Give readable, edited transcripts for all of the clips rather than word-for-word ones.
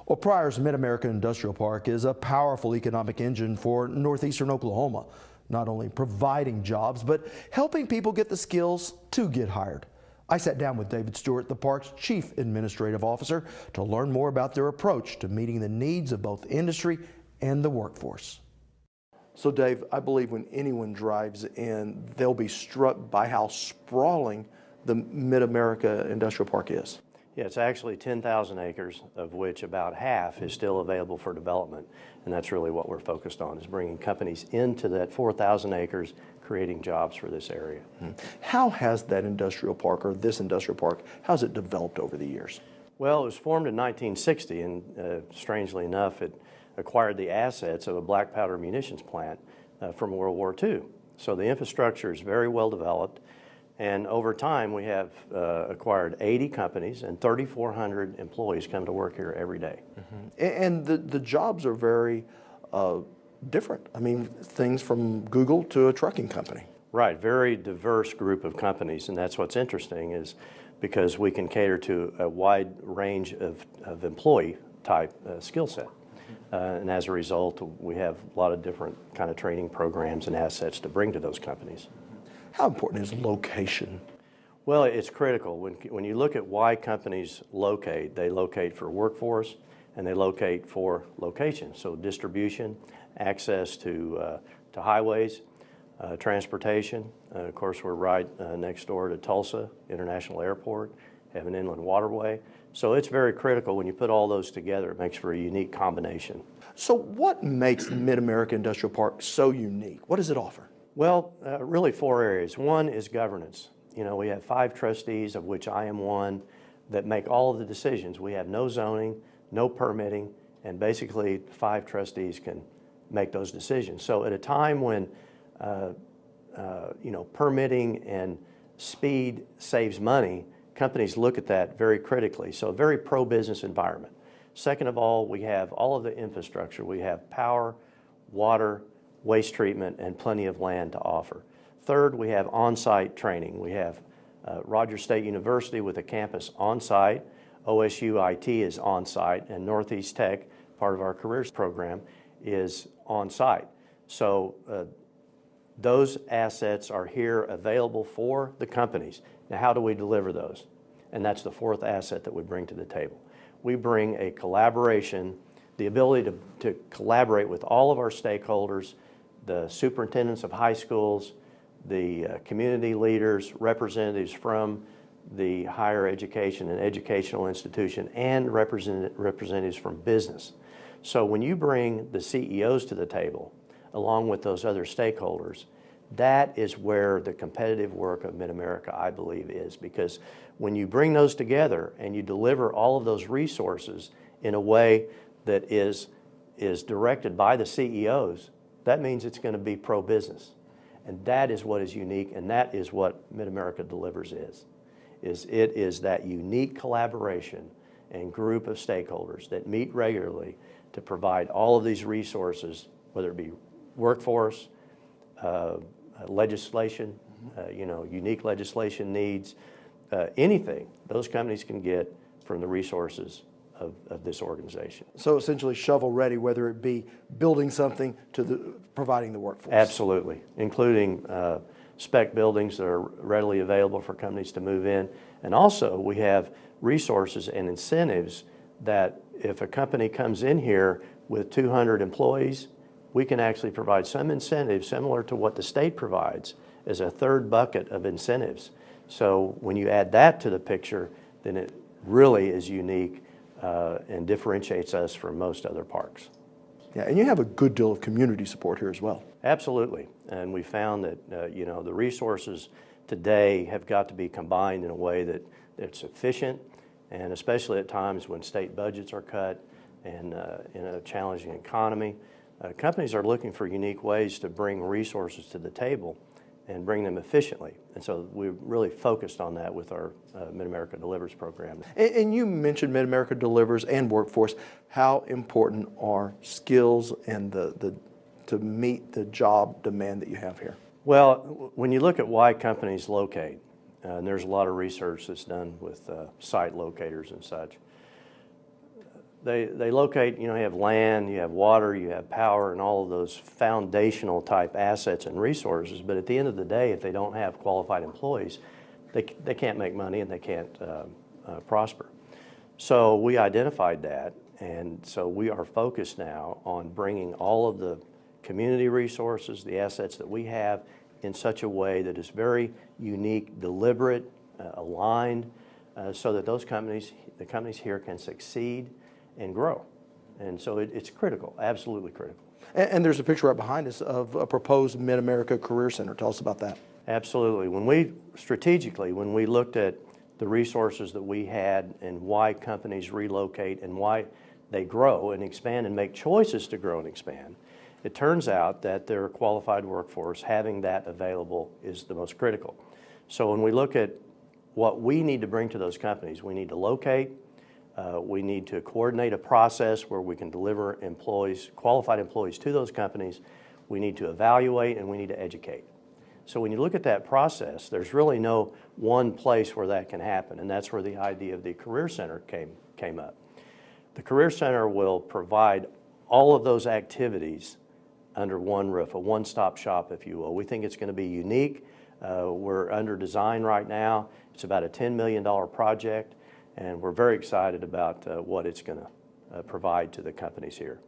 Well, Pryor's MidAmerica Industrial Park is a powerful economic engine for northeastern Oklahoma, not only providing jobs, but helping people get the skills to get hired. I sat down with David Stewart, the park's Chief Administrative Officer, to learn more about their approach to meeting the needs of both industry and the workforce. So Dave, I believe when anyone drives in, they'll be struck by how sprawling the MidAmerica Industrial Park is. Yeah, it's actually 10,000 acres, of which about half is still available for development. And that's really what we're focused on, is bringing companies into that 4,000 acres, creating jobs for this area. How has that industrial park, or this industrial park, how's it developed over the years? Well, it was formed in 1960, and strangely enough, it acquired the assets of a black powder munitions plant from World War II. So the infrastructure is very well developed. And over time, we have acquired 80 companies, and 3,400 employees come to work here every day. And the jobs are very different. I mean, things from Google to a trucking company. Right, very diverse group of companies, and that's what's interesting, is because we can cater to a wide range of employee type skill set. And as a result, we have a lot of different kind of training programs and assets to bring to those companies. How important is location? Well, it's critical. When you look at why companies locate, they locate for workforce and they locate for location. So distribution, access to highways, transportation. Of course, we're right next door to Tulsa International Airport, have an inland waterway. So it's very critical. When you put all those together, it makes for a unique combination. So what makes the MidAmerica Industrial Park so unique? What does it offer? Well, really 4 areas. One is governance. You know, we have 5 trustees, of which I am one, that make all of the decisions. We have no zoning, no permitting, and basically 5 trustees can make those decisions. So at a time when, you know, permitting and speed saves money, companies look at that very critically. So a very pro-business environment. Second of all, we have all of the infrastructure. We have power, water, waste treatment, and plenty of land to offer. Third, we have on-site training. We have Rogers State University with a campus on-site, OSU IT is on-site, and Northeast Tech, part of our careers program, is on-site. So those assets are here available for the companies. Now, how do we deliver those? And that's the 4th asset that we bring to the table. We bring a collaboration, the ability to collaborate with all of our stakeholders, the superintendents of high schools, the community leaders, representatives from the higher education and educational institution, and representatives from business. So when you bring the CEOs to the table, along with those other stakeholders, that is where the competitive work of MidAmerica, I believe, is. Because when you bring those together and you deliver all of those resources in a way that is directed by the CEOs, that means it's going to be pro-business. And that is what is unique, and that is what MidAmerica Delivers is. It is that unique collaboration and group of stakeholders that meet regularly to provide all of these resources, whether it be workforce, legislation, you know, unique legislation needs, anything those companies can get from the resources of this organization. So essentially shovel ready, whether it be building something to providing the workforce. Absolutely, including spec buildings that are readily available for companies to move in. And also we have resources and incentives that if a company comes in here with 200 employees, we can actually provide some incentives similar to what the state provides as a 3rd bucket of incentives. So when you add that to the picture, then it really is unique and differentiates us from most other parks. Yeah, and you have a good deal of community support here as well. Absolutely, and we found that you know, the resources today have got to be combined in a way that's efficient, and especially at times when state budgets are cut and in a challenging economy, companies are looking for unique ways to bring resources to the table and bring them efficiently. And so we really focused on that with our MidAmerica Delivers program. And you mentioned MidAmerica Delivers and workforce. How important are skills and to meet the job demand that you have here? Well, when you look at why companies locate, and there's a lot of research that's done with site locators and such, They locate, you have land, you have water, you have power, and all of those foundational type assets and resources. But at the end of the day, if they don't have qualified employees, they can't make money and they can't prosper. So we identified that, and so we are focused now on bringing all of the community resources, the assets that we have, in such a way that is very unique, deliberate, aligned, so that the companies here can succeed and grow. And so it's critical, absolutely critical. And there's a picture right behind us of a proposed MidAmerica Career Center. Tell us about that. Absolutely. When we looked at the resources that we had and why companies relocate and why they grow and expand and make choices to grow and expand, it turns out that their qualified workforce, having that available, is the most critical. So when we look at what we need to bring to those companies, we need to locate, we need to coordinate a process where we can deliver employees, qualified employees, to those companies. We need to evaluate, and we need to educate. So when you look at that process, there's really no one place where that can happen, and that's where the idea of the Career Center came up. The Career Center will provide all of those activities under one roof, a one-stop shop, if you will. We think it's going to be unique. We're under design right now. It's about a $10 million project, and we're very excited about what it's going to provide to the companies here.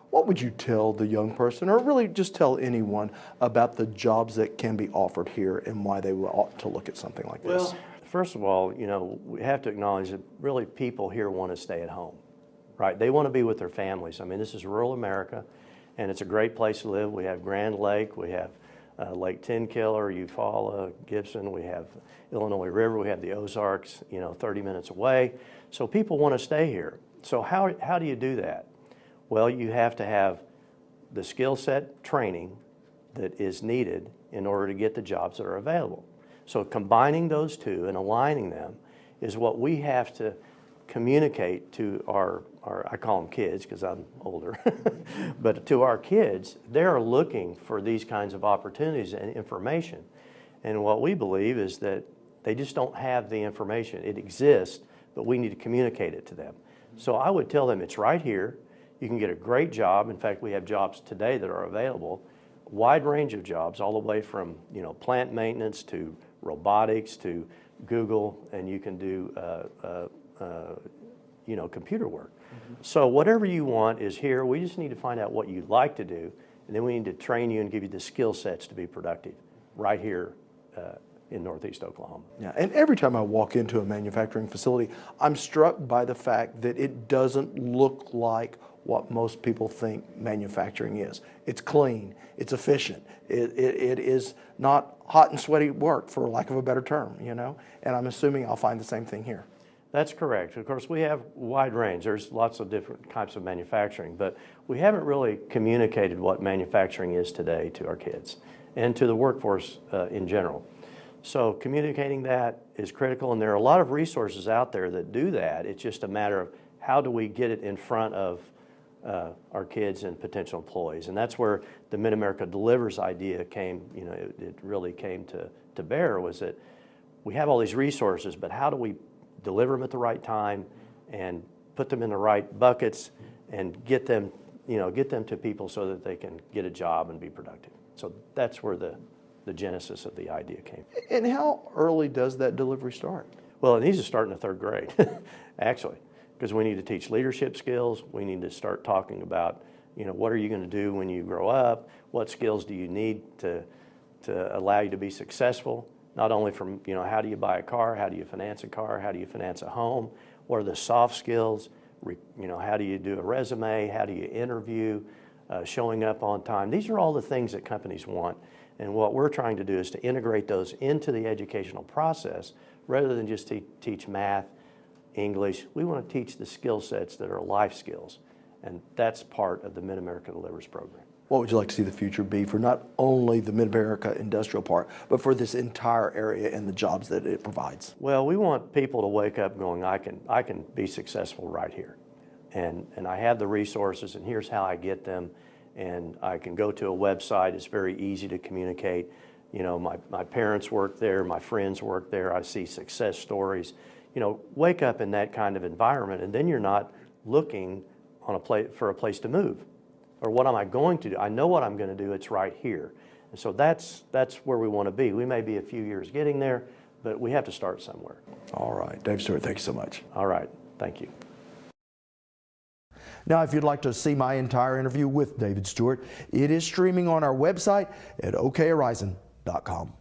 What would you tell the young person, or really just tell anyone, about the jobs that can be offered here and why they ought to look at something like this? Well, first of all, we have to acknowledge that really people here want to stay at home, right? They want to be with their families. I mean, this is rural America, and it's a great place to live. We have Grand Lake, we have Lake Tenkiller, Eufaula, Gibson, we have Illinois River, we have the Ozarks, 30 minutes away. So people want to stay here. So how do you do that? Well, you have to have the skill set training that is needed in order to get the jobs that are available. So combining those two and aligning them is what we have to communicate to our I call them kids because I'm older, but to our kids. They're looking for these kinds of opportunities and information. And what we believe is that they just don't have the information. It exists, but we need to communicate it to them. So I would tell them it's right here. You can get a great job. In fact, we have jobs today that are available, wide range of jobs, all the way from plant maintenance to robotics to Google, and you can do computer work. So whatever you want is here. We just need to find out what you'd like to do, and then we need to train you and give you the skill sets to be productive right here in Northeast Oklahoma. Yeah, and every time I walk into a manufacturing facility, I'm struck by the fact that it doesn't look like what most people think manufacturing is. It's clean, it's efficient, it is not hot and sweaty work, for lack of a better term, and I'm assuming I'll find the same thing here. That's correct. Of course, we have a wide range. There's lots of different types of manufacturing, but we haven't really communicated what manufacturing is today to our kids and to the workforce in general. So communicating that is critical, and there are a lot of resources out there that do that. It's just a matter of how do we get it in front of our kids and potential employees, and that's where the MidAmerica Delivers idea came. It really came to bear, was that we have all these resources, but how do we deliver them at the right time and put them in the right buckets and get them to people so that they can get a job and be productive. So that's where the genesis of the idea came. And how early does that delivery start? Well, it needs to start in the third grade, actually, because we need to teach leadership skills. We need to start talking about, what are you going to do when you grow up? What skills do you need to allow you to be successful? Not only from, how do you buy a car? How do you finance a car? How do you finance a home? What are the soft skills? How do you do a resume? How do you interview? Showing up on time. These are all the things that companies want. And what we're trying to do is to integrate those into the educational process rather than just teach math, English. We want to teach the skill sets that are life skills. And that's part of the MidAmerica Delivers program. What would you like to see the future be for not only the MidAmerica industrial park, but for this entire area and the jobs that it provides? Well, we want people to wake up going, I can be successful right here. And I have the resources, and here's how I get them. And I can go to a website. It's very easy to communicate. My parents work there, my friends work there. I see success stories. Wake up in that kind of environment, and then you're not looking for a place to move. Or what am I going to do? I know what I'm going to do. It's right here. And so that's where we want to be. We may be a few years getting there, but we have to start somewhere. All right. Dave Stewart, thank you so much. All right. Thank you. Now, if you'd like to see my entire interview with David Stewart, it is streaming on our website at okhorizon.com.